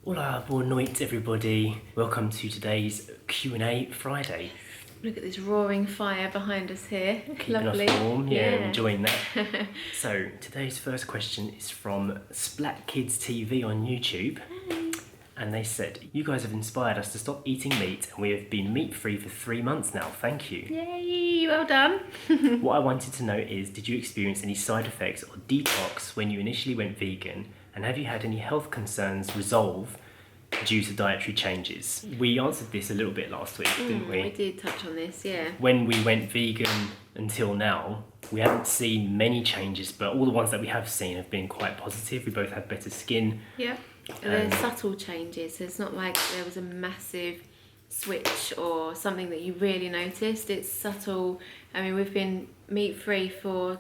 Hola, boa noite everybody. Welcome to today's Q&A Friday. Look at this roaring fire behind us here. Keeping Lovely. us warm, yeah, enjoying that. So today's first question is from Splat Kids TV on YouTube. Hey. And they said, you guys have inspired us to stop eating meat and we have been meat-free for 3 months now, thank you. Yay, well done. What I wanted to know is, did you experience any side effects or detox when you initially went vegan? And have you had any health concerns resolve due to dietary changes? We answered this a little bit last week, didn't we? We did touch on this, yeah. When we went vegan until now, we haven't seen many changes, but all the ones that we have seen have been quite positive. We both had better skin. Yeah. There's subtle changes. It's not like there was a massive switch or something that you really noticed. It's subtle. I mean, we've been meat-free for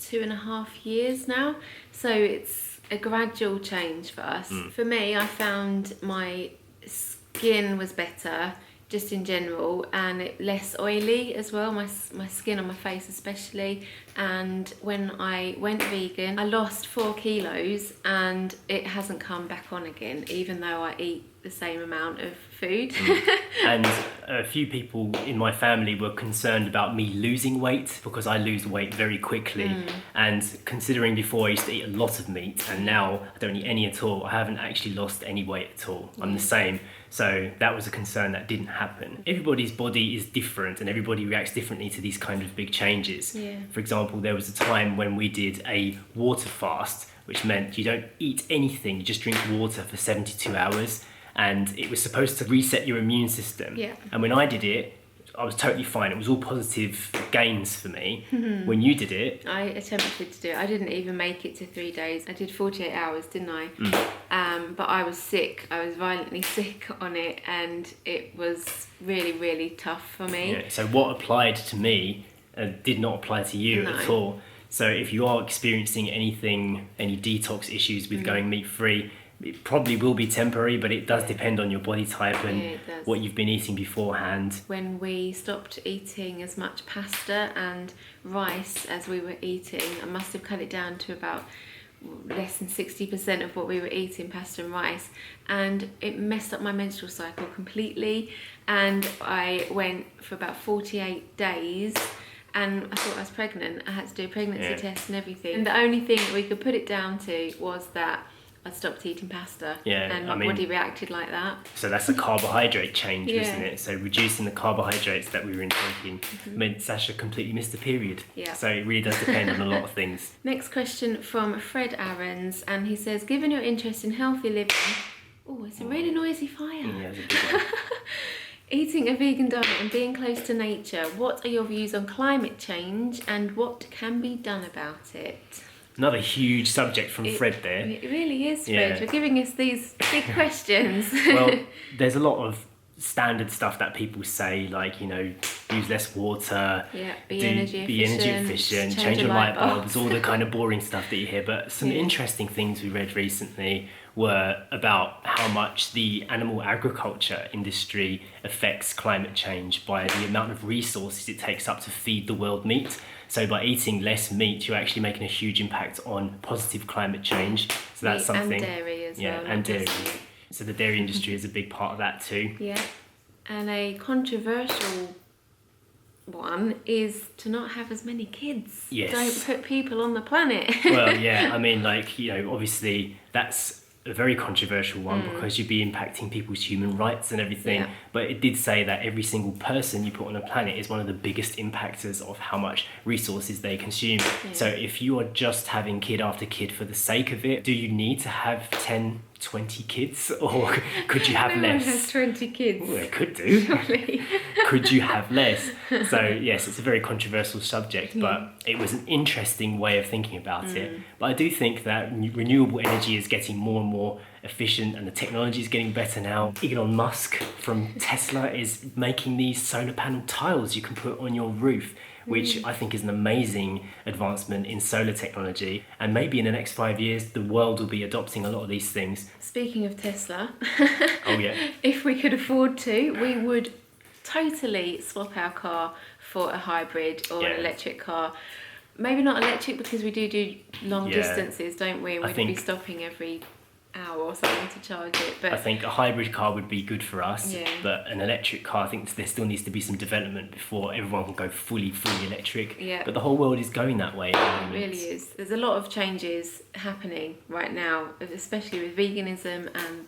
2.5 years now, so it's a gradual change for us. For me, I found my skin was better just in general, and less oily as well, my skin on my face especially. And when I went vegan, I lost 4 kilos and it hasn't come back on again, even though I eat the same amount of food. And a few people in my family were concerned about me losing weight because I lose weight very quickly. And considering before I used to eat a lot of meat and now I don't eat any at all, I haven't actually lost any weight at all. I'm the same. So that was a concern that didn't happen. Everybody's body is different and everybody reacts differently to these kind of big changes. For example, there was a time when we did a water fast, which meant you don't eat anything, you just drink water for 72 hours. And it was supposed to reset your immune system. And when I did it, I was totally fine. It was all positive gains for me. When you did it... I attempted to do it. I didn't even make it to 3 days. I did 48 hours, didn't I? But I was sick. I was violently sick on it, and it was really, really tough for me. Yeah, so what applied to me did not apply to you at all. So if you are experiencing any detox issues with going meat-free, it probably will be temporary, but it does depend on your body type and what you've been eating beforehand. When we stopped eating as much pasta and rice as we were eating, I must have cut it down to about less than 60% of what we were eating, pasta and rice, and it messed up my menstrual cycle completely. And I went for about 48 days and I thought I was pregnant. I had to do a pregnancy test and everything. And the only thing that we could put it down to was that I stopped eating pasta, and my body reacted like that. So that's a carbohydrate change, isn't it? So reducing the carbohydrates that we were intaking meant Sasha completely missed the period. So it really does depend on a lot of things. Next question from Fred Aarons, and he says, given your interest in healthy living... Oh, it's a really noisy fire. Yeah, it's a big one. Eating a vegan diet and being close to nature, what are your views on climate change and what can be done about it? Another huge subject from Fred there. It really is, Fred. You're giving us these big questions. Well, there's a lot of standard stuff that people say, like, use less water, be energy efficient, change your light bulbs, all the kind of boring stuff that you hear. But some interesting things we read recently were about how much the animal agriculture industry affects climate change by the amount of resources it takes up to feed the world meat. So by eating less meat, you're actually making a huge impact on positive climate change. So that's something. And dairy as well. And dairy. So the dairy industry is a big part of that too. Yeah. And a controversial one is to not have as many kids. Yes. Don't put people on the planet. Well, yeah, I mean, obviously that's a very controversial one because you'd be impacting people's human rights and everything. But it did say that every single person you put on a planet is one of the biggest impactors of how much resources they consume. So if you are just having kid after kid for the sake of it, do you need to have 10, 20 kids, or could you have No less? one has 20 kids. Well, it could do. Surely. Could you have less? So yes, it's a very controversial subject, but it was an interesting way of thinking about it. But I do think that renewable energy is getting more and more efficient and the technology is getting better now. Elon Musk from Tesla is making these solar panel tiles you can put on your roof, which I think is an amazing advancement in solar technology. And maybe in the next 5 years, the world will be adopting a lot of these things. Speaking of Tesla, if we could afford to, we would totally swap our car for a hybrid or an electric car. Maybe not electric because we do long distances, don't we? And we'd be stopping every hour or something to charge it. But I think a hybrid car would be good for us, Yeah. but an electric car, I think there still needs to be some development before everyone can go fully electric. Yeah. But the whole world is going that way at the it moment. really is. There's a lot of changes happening right now, especially with veganism and,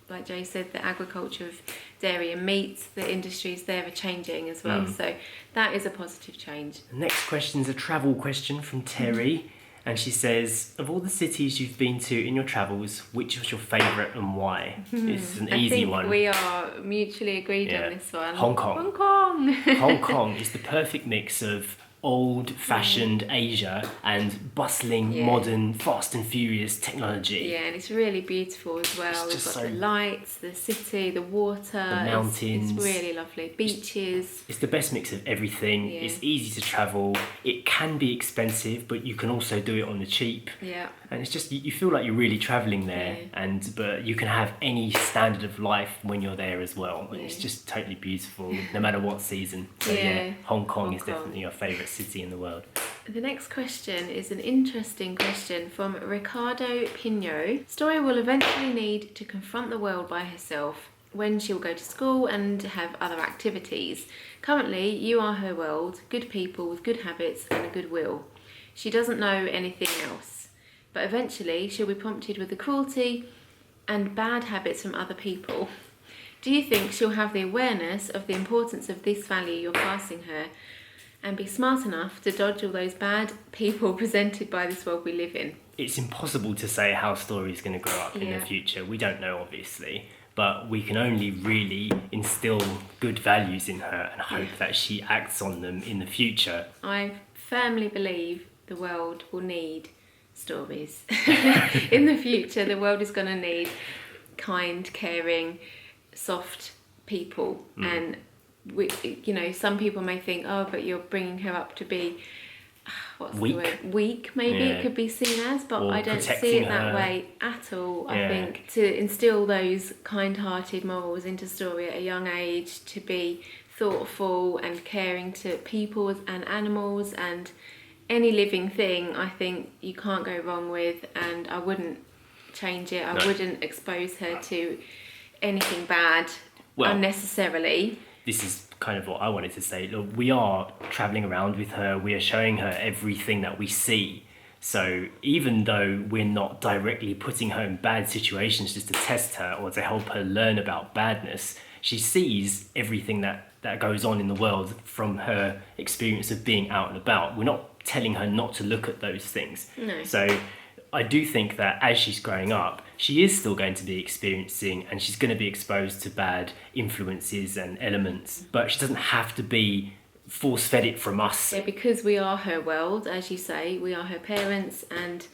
like Jay said, the agriculture of dairy and meat. The industries there are changing as well. So that is a positive change. The next question is a travel question from Terry. And she says, of all the cities you've been to in your travels, which was your favourite and why? It's an easy one. I think we are mutually agreed on this one. Hong Kong. Hong Kong. Hong Kong is the perfect mix of old-fashioned Asia and bustling, modern, fast and furious technology. Yeah, and it's really beautiful as well. We've got the lights, the city, the water, the mountains. It's really lovely. Beaches. It's the best mix of everything. Yeah. It's easy to travel. It can be expensive, but you can also do it on the cheap. Yeah. And it's just, you feel like you're really travelling there, but you can have any standard of life when you're there as well. And it's just totally beautiful, no matter what season. So Hong Kong is definitely your favourite city in the world. The next question is an interesting question from Ricardo Pino. Story will eventually need to confront the world by herself when she'll go to school and have other activities. Currently, you are her world, good people with good habits and a good will. She doesn't know anything else. But eventually, she'll be prompted with the cruelty and bad habits from other people. Do you think she'll have the awareness of the importance of this value you're passing her and be smart enough to dodge all those bad people presented by this world we live in? It's impossible to say how Story's going to grow up in the future. We don't know, obviously, but we can only really instill good values in her and hope that she acts on them in the future. I firmly believe the world will need stories. In the future, the world is going to need kind, caring, soft people. And some people may think, oh, but you're bringing her up to be weak, maybe it could be seen as, but or I don't see it that way at all. I think to instill those kind-hearted morals into Story at a young age, to be thoughtful and caring to people and animals and any living thing, I think you can't go wrong with, and I wouldn't change it. I wouldn't expose her to anything bad unnecessarily. This is kind of what I wanted to say. Look, we are travelling around with her. We are showing her everything that we see. So even though we're not directly putting her in bad situations just to test her or to help her learn about badness, she sees everything that goes on in the world from her experience of being out and about. We're not telling her not to look at those things. No. So I do think that as she's growing up, she is still going to be experiencing and she's going to be exposed to bad influences and elements, but she doesn't have to be force-fed it from us. Yeah, because we are her world, as you say, we are her parents and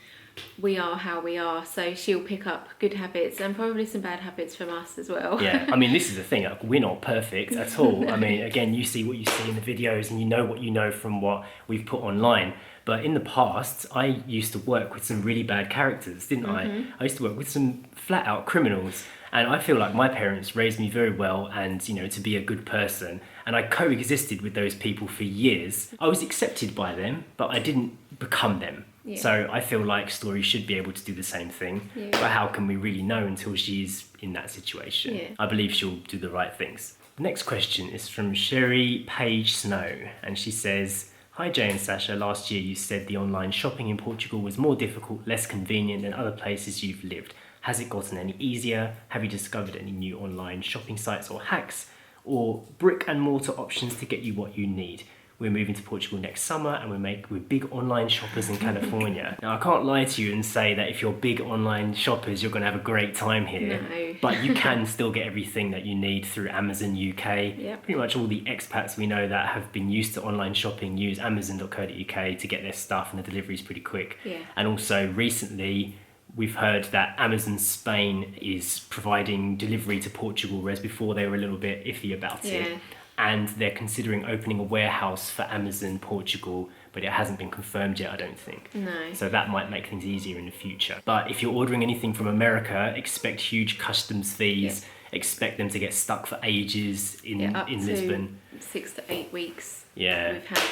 we are how we are, so she'll pick up good habits and probably some bad habits from us as well. Yeah, I mean, this is the thing, like, we're not perfect at all. I mean, again, you see what you see in the videos and you know what you know from what we've put online. But in the past, I used to work with some really bad characters, didn't I? I used to work with some flat-out criminals. And I feel like my parents raised me very well and, to be a good person. And I coexisted with those people for years. I was accepted by them, but I didn't become them. Yeah. So I feel like Story should be able to do the same thing. Yeah. But how can we really know until she's in that situation? Yeah. I believe she'll do the right things. The next question is from Sherry Page Snow. And she says, hi Jay and Sasha, last year you said the online shopping in Portugal was more difficult, less convenient than other places you've lived. Has it gotten any easier? Have you discovered any new online shopping sites or hacks? Or brick and mortar options to get you what you need? We're moving to Portugal next summer and we're big online shoppers in California. Now, I can't lie to you and say that if you're big online shoppers, you're going to have a great time here. No. But you can still get everything that you need through Amazon UK. Yep. Pretty much all the expats we know that have been used to online shopping use amazon.co.uk to get their stuff, and the delivery is pretty quick. Yeah. And also recently, we've heard that Amazon Spain is providing delivery to Portugal, whereas before they were a little bit iffy about it. And they're considering opening a warehouse for Amazon Portugal, but it hasn't been confirmed yet, I don't think. No. So that might make things easier in the future. But if you're ordering anything from America, expect huge customs fees. Expect them to get stuck for ages in up Lisbon. to 6 to 8 weeks. Yeah. We've had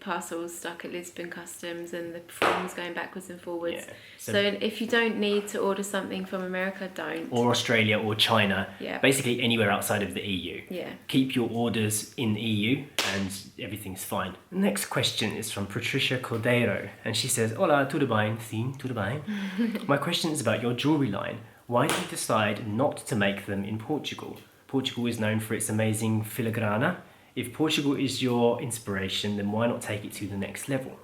parcels stuck at Lisbon Customs and the forms going backwards and forwards. Yeah. So if you don't need to order something from America, don't. Or Australia or China. Yeah. Basically anywhere outside of the EU. Yeah. Keep your orders in the EU and everything's fine. The next question is from Patricia Cordeiro, and she says, Hola, tudo bem? Sim, tudo bem. My question is about your jewellery line. Why did you decide not to make them in Portugal? Portugal is known for its amazing filigrana. If Portugal is your inspiration, then why not take it to the next level?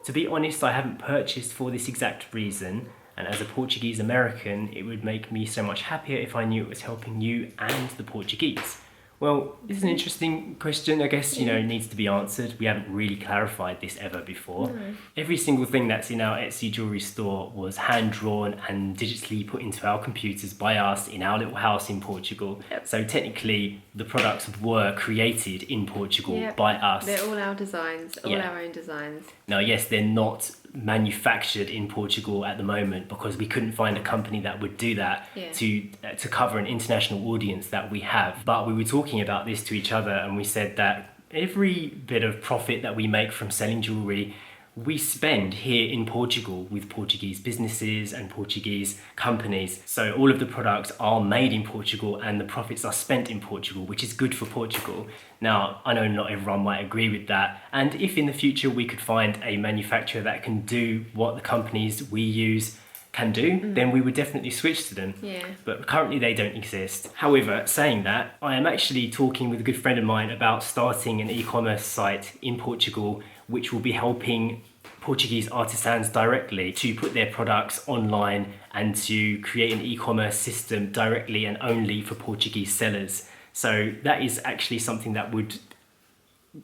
To be honest, I haven't purchased for this exact reason, and as a Portuguese American, it would make me so much happier if I knew it was helping you and the Portuguese. Well, this is an interesting question, I guess, needs to be answered. We haven't really clarified this ever before. No. Every single thing that's in our Etsy jewellery store was hand-drawn and digitally put into our computers by us in our little house in Portugal. Yep. So technically, the products were created in Portugal Yep. by us. They're all our designs, all Yeah. our own designs. Now, yes, they're not manufactured in Portugal at the moment because we couldn't find a company that would do that Yeah. to cover an international audience that we have. But we were talking about this to each other and we said that every bit of profit that we make from selling jewellery we spend here in Portugal with Portuguese businesses and Portuguese companies. So all of the products are made in Portugal and the profits are spent in Portugal, which is good for Portugal. Now, I know not everyone might agree with that. And if in the future we could find a manufacturer that can do what the companies we use can do, then we would definitely switch to them. Yeah. But currently they don't exist. However, saying that, I am actually talking with a good friend of mine about starting an e-commerce site in Portugal which will be helping Portuguese artisans directly to put their products online and to create an e-commerce system directly and only for Portuguese sellers. So that is actually something that would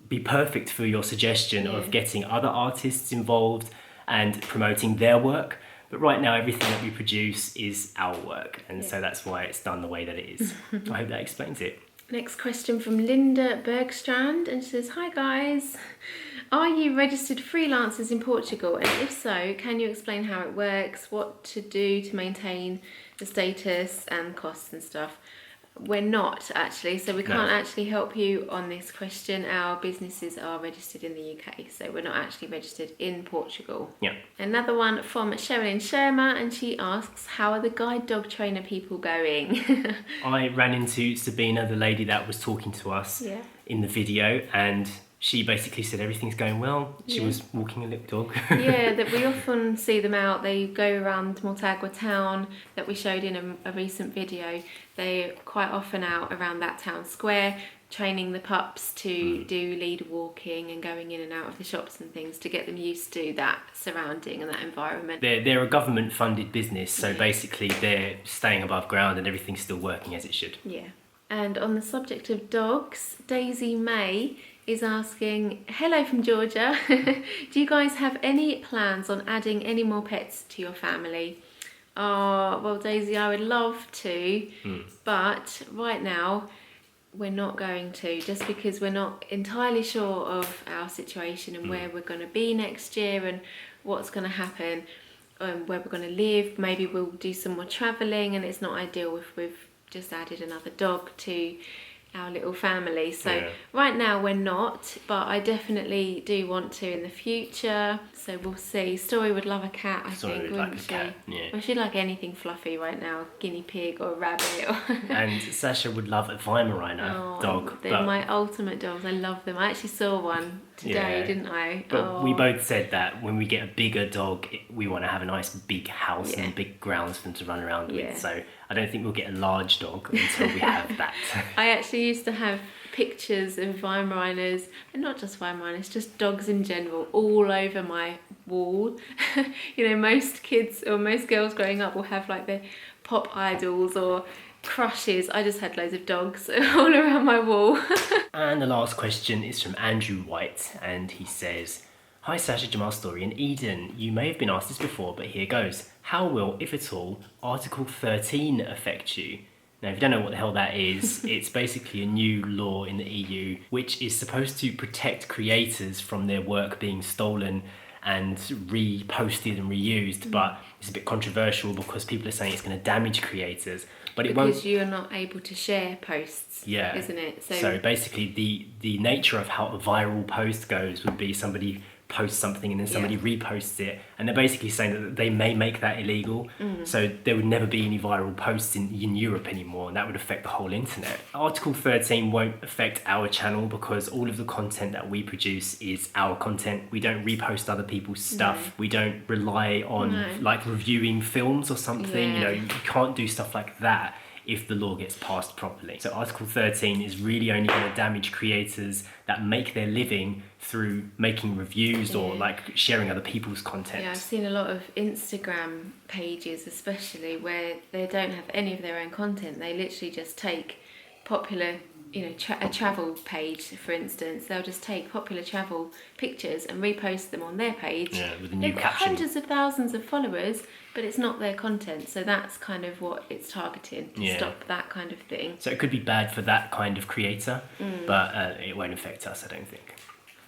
be perfect for your suggestion of getting other artists involved and promoting their work. But right now, everything that we produce is our work, and so that's why it's done the way that it is. I hope that explains it. Next question from Linda Bergstrand, and she says, "Hi guys, are you registered freelancers in Portugal? And if so, can you explain how it works, what to do to maintain the status and costs and stuff?" We're not actually, so we can't actually help you on this question. Our businesses are registered in the UK, so we're not actually registered in Portugal. Yeah. Another one from Sherilyn Sherma, and she asks, how are the guide dog trainer people going? I ran into Sabina, the lady that was talking to us in the video, and she basically said everything's going well. She was walking a little dog. Yeah, that we often see them out. They go around Mortágua town that we showed in a recent video. They're quite often out around that town square, training the pups to do lead walking and going in and out of the shops and things to get them used to that surrounding and that environment. They're a government funded business, so basically they're staying above ground and everything's still working as it should. Yeah. And on the subject of dogs, Daisy May is asking, hello from Georgia. Do you guys have any plans on adding any more pets to your family? Oh, well, Daisy, I would love to, but right now we're not going to, just because we're not entirely sure of our situation and where we're going to be next year and what's going to happen, where we're going to live. Maybe we'll do some more travelling, and it's not ideal if we've just added another dog to our little family. So right now we're not, but I definitely do want to in the future, so we'll see. Story would love a cat, I Story think, would wouldn't like a she? cat, yeah. Well, she'd like anything fluffy right now, guinea pig or rabbit or And Sasha would love a Weimaraner dog. they're my ultimate dogs. I love them. I actually saw one today, didn't I? But we both said that when we get a bigger dog, we want to have a nice big house and big grounds for them to run around with. So I don't think we'll get a large dog until we have that. I actually used to have pictures of Weimaraners, and not just Weimaraners, just dogs in general, all over my wall. You know, most kids or most girls growing up will have like their pop idols or crushes. I just had loads of dogs all around my wall. And the last question is from Andrew White, and he says, "Hi Sasha, Jamal, Story and Eden. You may have been asked this before, but here goes. How will, if at all, Article 13 affect you?" Now, if you don't know what the hell that is, it's basically a new law in the EU which is supposed to protect creators from their work being stolen and reposted and reused, but it's a bit controversial because people are saying it's going to damage creators. But it won't. Because you're not able to share posts, Yeah. isn't it? So basically, the nature of how a viral post goes would be somebody posts something and then somebody reposts it, and they're basically saying that they may make that illegal. So there would never be any viral posts in Europe anymore, and that would affect the whole internet. Article 13 won't affect our channel because all of the content that we produce is our content. We don't repost other people's stuff. We don't rely on like reviewing films or something. You know, you can't do stuff like that if the law gets passed properly. So Article 13 is really only going to damage creators that make their living through making reviews or like sharing other people's content. Yeah, I've seen a lot of Instagram pages especially where they don't have any of their own content. They literally just take popular, you know, a travel page, for instance. They'll just take popular travel pictures and repost them on their page. Yeah, with a new They've got caption. hundreds of thousands of followers, but it's not their content. So that's kind of what it's targeting, to stop that kind of thing. So it could be bad for that kind of creator, but it won't affect us, I don't think.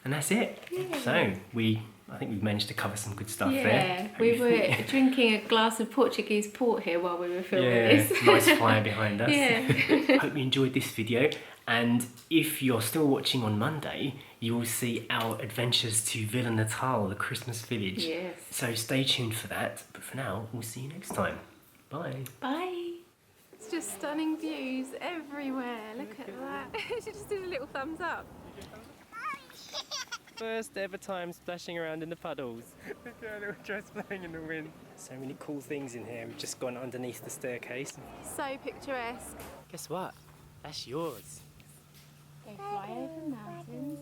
And that's it. Yeah. So I think we've managed to cover some good stuff there. Yeah, we were drinking a glass of Portuguese port here while we were filming this. Nice fire behind us. Yeah. Hope you enjoyed this video. And if you're still watching on Monday, you will see our adventures to Villa Natal, the Christmas village. Yes. So stay tuned for that. But for now, we'll see you next time. Bye. Bye. It's just stunning views everywhere. Look at that. She just did a little thumbs up. First ever time splashing around in the puddles. Look at our little dress flying in the wind. So many cool things in here. We've just gone underneath the staircase. So picturesque. Guess what? That's yours. Go fly over mountains.